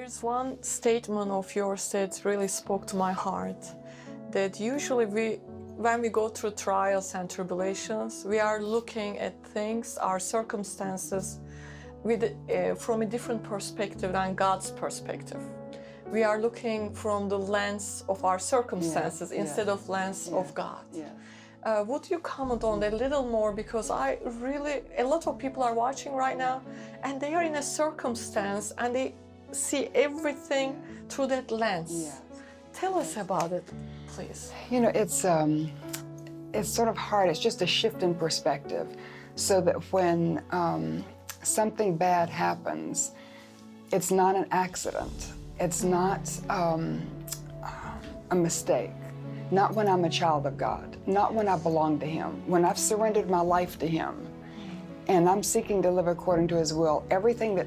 There's one statement of yours that really spoke to my heart, that usually when we go through trials and tribulations, we are looking at things, our circumstances, from a different perspective than God's perspective. We are looking from the lens of our circumstances instead of lens of God. Would you comment on that a little more? Because a lot of people are watching right now, and they are in a circumstance and they see everything through that lens. Tell us about it, please. You know, it's sort of hard. It's just a shift in perspective, so that when something bad happens, it's not an accident. It's not a mistake. Not when I'm a child of God. Not when I belong to Him. When I've surrendered my life to Him, and I'm seeking to live according to His will, everything that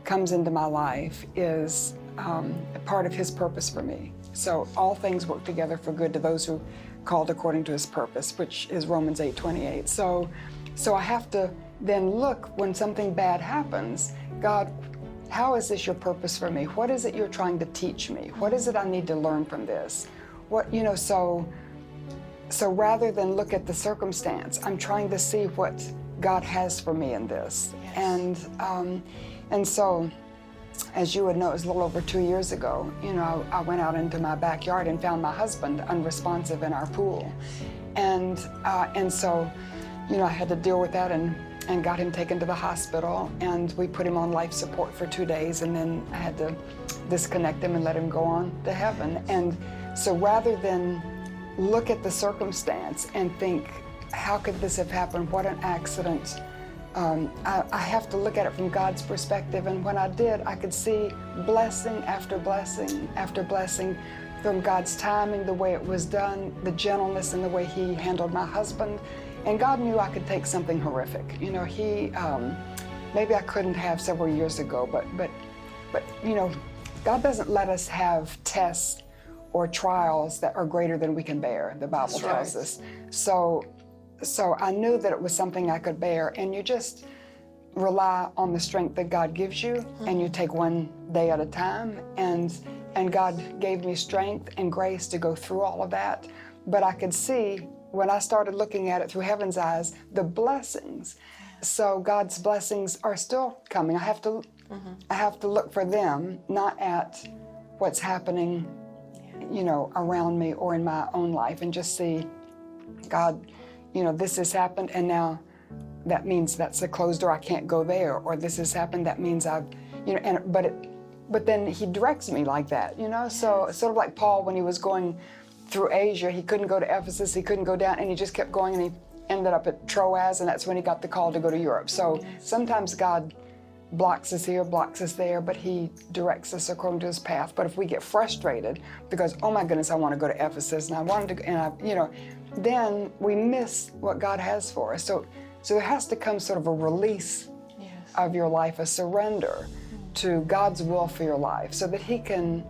comes into my life is a part of His purpose for me. So all things work together for good to those who called according to His purpose, which is Romans 8:28. So I have to then look when something bad happens. God, how is this your purpose for me? What is it you're trying to teach me? What is it I need to learn from this? So rather than look at the circumstance, I'm trying to see what God has for me in this. And so, as you would know, it was a little over 2 years ago, I went out into my backyard and found my husband unresponsive in our pool. And so, I had to deal with that and got him taken to the hospital, and we put him on life support for 2 days, and then I had to disconnect him and let him go on to heaven. And so rather than look at the circumstance and think, how could this have happened? What an accident. I have to look at it from God's perspective, and when I did, I could see blessing after blessing after blessing from God's timing, the way it was done, the gentleness in the way He handled my husband. And God knew I could take something horrific. Maybe I couldn't have several years ago, but God doesn't let us have tests or trials that are greater than we can bear, the Bible tells us. So I knew that it was something I could bear, and you just rely on the strength that God gives you, and you take one day at a time, and God gave me strength and grace to go through all of that. But I could see, when I started looking at it through heaven's eyes, the blessings. So God's blessings are still coming. I have to look for them, not at what's happening, around me or in my own life, and just see, God, this has happened, and now that means that's a closed door, I can't go there, or this has happened, that means but then He directs me like that, So sort of like Paul, when he was going through Asia, he couldn't go to Ephesus, he couldn't go down, and he just kept going, and he ended up at Troas, and that's when he got the call to go to Europe. So sometimes God blocks us here, blocks us there, but He directs us according to His path. But if we get frustrated because, oh my goodness, I want to go to Ephesus, and I wanted to, then we miss what God has for us. So there has to come sort of a release of your life, a surrender to God's will for your life, so that He can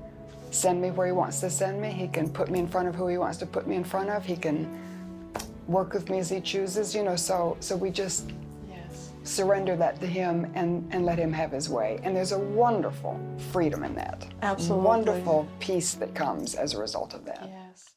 send me where He wants to send me. He can put me in front of who He wants to put me in front of. He can work with me as He chooses, so we just surrender that to Him and let Him have His way. And there's a wonderful freedom in that. Absolutely. Wonderful peace that comes as a result of that. Yes.